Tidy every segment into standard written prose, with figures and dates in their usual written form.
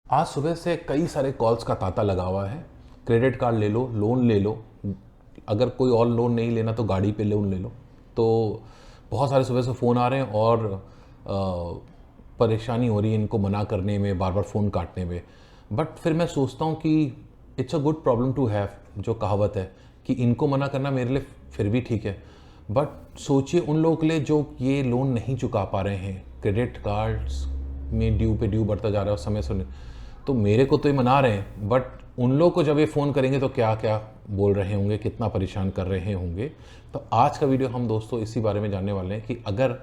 आज सुबह से कई सारे कॉल्स का तांता लगा हुआ है। क्रेडिट कार्ड ले लो, लोन ले लो, अगर कोई और लोन नहीं लेना तो गाड़ी पे लोन ले लो। तो बहुत सारे सुबह से फ़ोन आ रहे हैं और परेशानी हो रही है इनको मना करने में, बार बार फ़ोन काटने में। बट फिर मैं सोचता हूँ कि it's a good problem to have, जो कहावत है कि इनको मना करना मेरे लिए फिर भी ठीक है। बट सोचिए उन लोगों के लिए जो ये लोन नहीं चुका पा रहे हैं, क्रेडिट कार्ड्स में ड्यू पे ड्यू बढ़ता जा रहा है और समय सुने। तो मेरे को तो ये मना रहे हैं, बट उन लोग को जब ये फ़ोन करेंगे तो क्या क्या बोल रहे होंगे, कितना परेशान कर रहे होंगे। तो आज का वीडियो हम दोस्तों इसी बारे में जानने वाले हैं कि अगर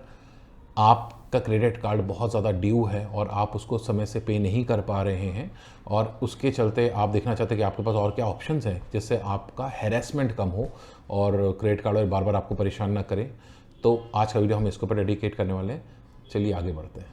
आपका क्रेडिट कार्ड बहुत ज़्यादा ड्यू है और आप उसको समय से पे नहीं कर पा रहे हैं और उसके चलते आप देखना चाहते हैं कि आपके पास और क्या ऑप्शंस हैं जिससे आपका हैरेसमेंट कम हो और क्रेडिट कार्ड वाले बार बार आपको परेशान ना करें, तो आज का वीडियो हम इसके ऊपर डेडिकेट करने वाले हैं। चलिए आगे बढ़ते हैं।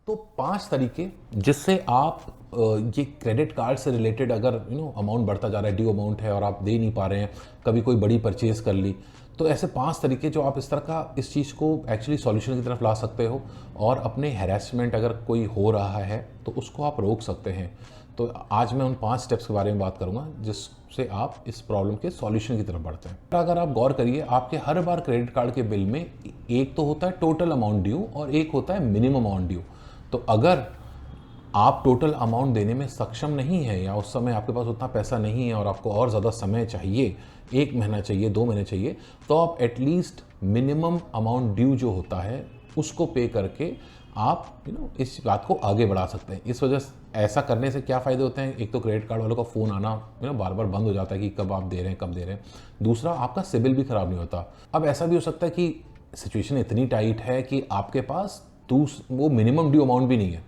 तो 5 तरीके जिससे आप ये क्रेडिट कार्ड से रिलेटेड अगर अमाउंट बढ़ता जा रहा है, ड्यू अमाउंट है और आप दे नहीं पा रहे हैं, कभी कोई बड़ी परचेज कर ली, तो ऐसे 5 तरीके जो आप इस तरह का इस चीज़ को एक्चुअली सॉल्यूशन की तरफ ला सकते हो और अपने हैरेसमेंट अगर कोई हो रहा है तो उसको आप रोक सकते हैं। तो आज मैं उन 5 स्टेप्स के बारे में बात करूंगा जिससे आप इस प्रॉब्लम के सॉल्यूशन की तरफ बढ़ते हैं। अगर आप गौर करिए, आपके हर बार क्रेडिट कार्ड के बिल में एक तो होता है टोटल अमाउंट ड्यू और एक होता है मिनिमम अमाउंट ड्यू। तो अगर आप टोटल अमाउंट देने में सक्षम नहीं है या उस समय आपके पास उतना पैसा नहीं है और आपको और ज़्यादा समय चाहिए, 1 महीना चाहिए, 2 महीने चाहिए, तो आप एटलीस्ट मिनिमम अमाउंट ड्यू जो होता है उसको पे करके आप इस बात को आगे बढ़ा सकते हैं। इस वजह से ऐसा करने से क्या फ़ायदे होते हैं, एक तो क्रेडिट कार्ड वालों का फ़ोन आना बार बार बंद हो जाता है कि कब आप दे रहे हैं, कब दे रहे हैं। दूसरा, आपका सिबिल भी ख़राब नहीं होता। अब ऐसा भी हो सकता है कि सिचुएशन इतनी टाइट है कि आपके पास वो मिनिमम ड्यू अमाउंट भी नहीं है,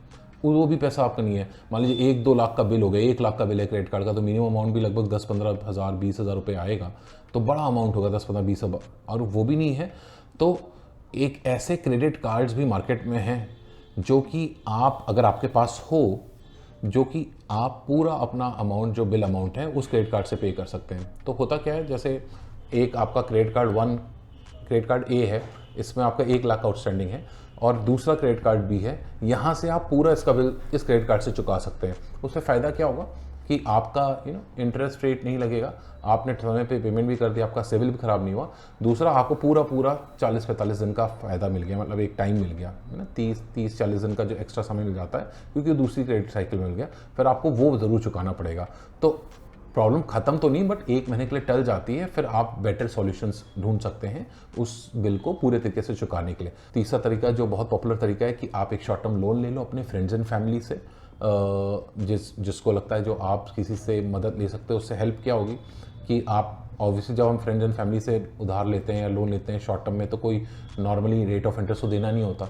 वो भी पैसा आपका नहीं है। मान लीजिए 1-2 लाख का बिल हो गया, 1 लाख का बिल है क्रेडिट कार्ड का, तो मिनिमम अमाउंट भी लगभग 10-15 हज़ार 20 हज़ार रुपये आएगा। तो बड़ा अमाउंट होगा 10-15-20 हज़ार, और वो भी नहीं है। तो एक ऐसे क्रेडिट कार्ड्स भी मार्केट में हैं जो कि आप अगर आपके पास हो, जो कि आप पूरा अपना अमाउंट जो बिल अमाउंट है उस क्रेडिट कार्ड से पे कर सकते हैं। तो होता क्या है, जैसे एक आपका क्रेडिट कार्ड ए है, इसमें आपका 1 लाख आउटस्टैंडिंग है और दूसरा क्रेडिट कार्ड भी है, यहाँ से आप पूरा इसका बिल इस क्रेडिट कार्ड से चुका सकते हैं। उससे फ़ायदा क्या होगा कि आपका इंटरेस्ट रेट नहीं लगेगा, आपने समय पे पेमेंट भी कर दिया, आपका सिविल भी ख़राब नहीं हुआ। दूसरा, आपको पूरा 40-45 दिन का फ़ायदा मिल गया, मतलब एक टाइम मिल गया है ना, 30-40 दिन का जो एक्स्ट्रा समय मिल जाता है क्योंकि दूसरी क्रेडिट साइकिल मिल गया, फिर आपको वो ज़रूर चुकाना पड़ेगा। तो प्रॉब्लम ख़त्म तो नहीं, बट 1 महीने के लिए टल जाती है, फिर आप बेटर सॉल्यूशंस ढूंढ सकते हैं उस बिल को पूरे तरीके से चुकाने के लिए। तीसरा तरीका जो बहुत पॉपुलर तरीका है कि आप एक शॉर्ट टर्म लोन ले लो अपने फ्रेंड्स एंड फैमिली से, जिसको लगता है जो आप किसी से मदद ले सकते हो। उससे हेल्प क्या होगी कि आप ऑब्वियसली जब हम फ्रेंड्स एंड फैमिली से उधार लेते हैं या लोन लेते हैं शॉर्ट टर्म में, तो कोई नॉर्मली रेट ऑफ इंटरेस्ट तो देना नहीं होता,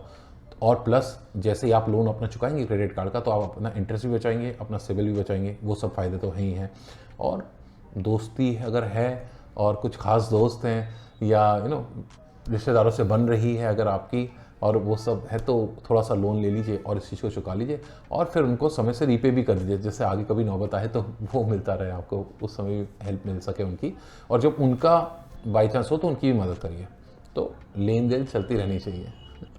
और प्लस जैसे ही आप लोन अपना चुकाएंगे क्रेडिट कार्ड का, तो आप अपना इंटरेस्ट भी बचाएंगे, अपना सिबिल भी बचाएंगे। वो सब फ़ायदे तो हैं ही हैं। और दोस्ती अगर है और कुछ खास दोस्त हैं या रिश्तेदारों से बन रही है अगर आपकी, और वो सब है, तो थोड़ा सा लोन ले लीजिए और इस चीज़ को चुका लीजिए और फिर उनको समय से रीपे भी कर दीजिए, जिससे आगे कभी नौबत आए तो वो मिलता रहे आपको, उस समय भी हेल्प मिल सके उनकी, और जब उनका बाई चांस हो तो उनकी भी मदद करिए। तो लेन देन चलती रहनी चाहिए।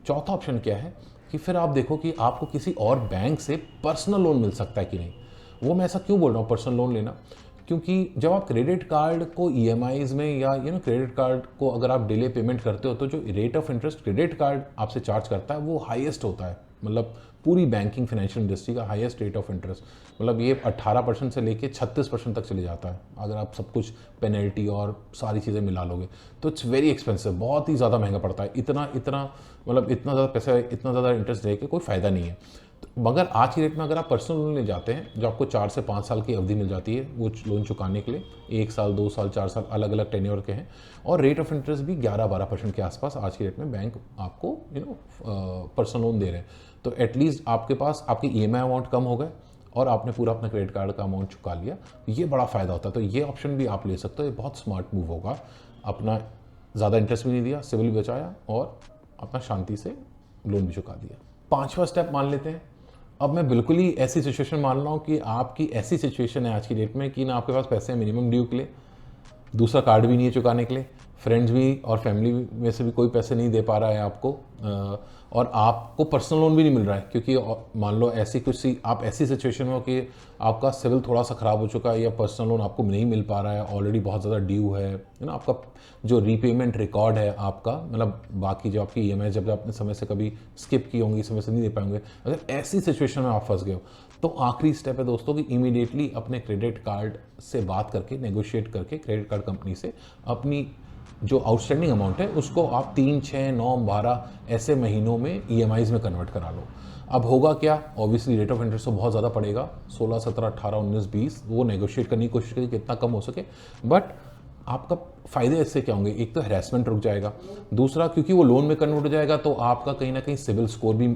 चौथा ऑप्शन क्या है कि फिर आप देखो कि आपको किसी और बैंक से पर्सनल लोन मिल सकता है कि नहीं। वो मैं ऐसा क्यों बोल रहा हूँ पर्सनल लोन लेना, क्योंकि जब आप क्रेडिट कार्ड को ईएमआईज में या क्रेडिट कार्ड को अगर आप डिले पेमेंट करते हो, तो जो rate of interest credit card आपसे चार्ज करता है वो हाईएस्ट होता है, मतलब पूरी बैंकिंग फाइनेंशियल इंडस्ट्री का हाईएस्ट रेट ऑफ इंटरेस्ट। मतलब ये 18% से लेके 36% तक चले जाता है अगर आप सब कुछ पेनल्टी और सारी चीज़ें मिला लोगे। तो इट्स वेरी एक्सपेंसिव, बहुत ही ज़्यादा महंगा पड़ता है। इतना ज़्यादा पैसा, इतना ज़्यादा इंटरेस्ट दे के कोई फ़ायदा नहीं है। मगर आज की डेट में अगर आप पर्सनल लोन ले जाते हैं जो आपको 4 से 5 साल की अवधि मिल जाती है वो लोन चुकाने के लिए, 1 साल 2 साल 4 साल अलग अलग टेन्योर के हैं, और रेट ऑफ इंटरेस्ट भी 11-12% के आसपास आज की डेट में बैंक आपको पर्सनल लोन दे रहे हैं, तो एटलीस्ट आपके पास आपकी ईएमआई अमाउंट कम हो गए और आपने पूरा अपना क्रेडिट कार्ड का अमाउंट चुका लिया। ये बड़ा फ़ायदा होता है। तो ये ऑप्शन भी आप ले सकते हो, ये बहुत स्मार्ट मूव होगा। अपना ज़्यादा इंटरेस्ट भी नहीं दिया, सिविल भी बचाया और अपना शांति से लोन भी चुका दिया। 5वां स्टेप मान लेते हैं। अब मैं बिल्कुल ही ऐसी सिचुएशन मान रहा हूँ कि आपकी ऐसी सिचुएशन है आज की डेट में कि ना आपके पास पैसे हैं मिनिमम ड्यू के लिए, दूसरा कार्ड भी नहीं है चुकाने के लिए, फ्रेंड्स भी और फैमिली में से भी कोई पैसे नहीं दे पा रहा है आपको, और आपको पर्सनल लोन भी नहीं मिल रहा है, क्योंकि मान लो ऐसी कुछ आप ऐसी सिचुएशन में हो कि आपका सिविल थोड़ा सा ख़राब हो चुका है या पर्सनल लोन आपको नहीं मिल पा रहा है, ऑलरेडी बहुत ज़्यादा ड्यू है ना, आपका जो रीपेमेंट रिकॉर्ड है आपका, मतलब बाकी जो आपकी EMI जब आपने समय से कभी स्किप की होंगी, समय से नहीं दे पाएंगे, अगर ऐसी सिचुएशन में आप फंस गए हो तो आखिरी स्टेप है दोस्तों कि इमीडिएटली अपने क्रेडिट कार्ड से बात करके, नेगोशिएट करके क्रेडिट कार्ड कंपनी से अपनी जो आउटस्टैंडिंग अमाउंट है उसको आप 3, 6, 9, 12 ऐसे महीनों में EMIs में कन्वर्ट करा लो। अब होगा क्या, ऑब्वियसली रेट ऑफ इंटरेस्ट तो बहुत ज़्यादा पड़ेगा, 16, 17, 18, 19, 20, वो नेगोशिएट करने की कोशिश करिए कितना कम हो सके। बट आपका फ़ायदे इससे क्या होंगे, एक तो हैरेसमेंट रुक जाएगा, दूसरा क्योंकि वो लोन में कन्वर्ट हो जाएगा तो आपका कहीं ना कहीं सिविल स्कोर भी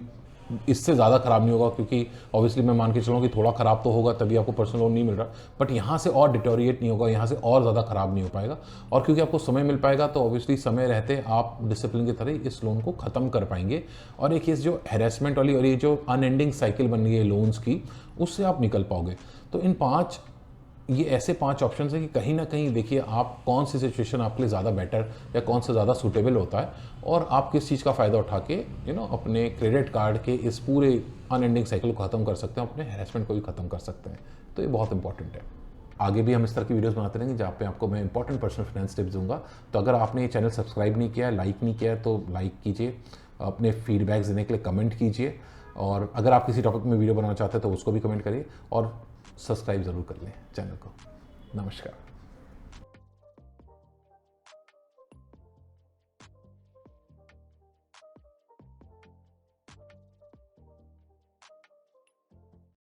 इससे ज़्यादा ख़राब नहीं होगा, क्योंकि ऑब्वियसली मैं मान के चलूँ कि थोड़ा ख़राब तो होगा तभी आपको पर्सनल लोन नहीं मिल रहा, बट यहाँ से और डिटोरिएट नहीं होगा, यहाँ से और ज़्यादा ख़राब नहीं हो पाएगा, और क्योंकि आपको समय मिल पाएगा तो ऑब्वियसली समय रहते आप डिसिप्लिन की तरह इस लोन को ख़त्म कर पाएंगे, और एक ये जो हैरेसमेंट वाली और ये जो अनएंडिंग साइकिल बन गई है लोन्स की, उससे आप निकल पाओगे। तो इन ये ऐसे 5 ऑप्शन है कि कहीं ना कहीं देखिए आप कौन सी सिचुएशन आपके लिए ज़्यादा बेटर या कौन सा ज़्यादा सूटेबल होता है, और आप किस चीज़ का फ़ायदा उठा के अपने क्रेडिट कार्ड के इस पूरे अनएंडिंग साइकिल को ख़त्म कर सकते हैं, अपने हैरेसमेंट को भी ख़त्म कर सकते हैं। तो ये बहुत इंपॉर्टेंट है। आगे भी हम इस तरह की वीडियोस बनाते रहेंगे जहाँ पे आपको मैं इंपॉर्टेंट पर्सनल फाइनेंस टिप्स दूंगा। तो अगर आपने ये चैनल सब्सक्राइब नहीं किया है, लाइक नहीं किया है, तो लाइक कीजिए, अपने फीडबैक्स देने के लिए कमेंट कीजिए, और अगर आप किसी टॉपिक में वीडियो बनाना चाहते हैं तो उसको भी कमेंट करिए, और सब्सक्राइब ज़रूर कर लें चैनल को। नमस्कार।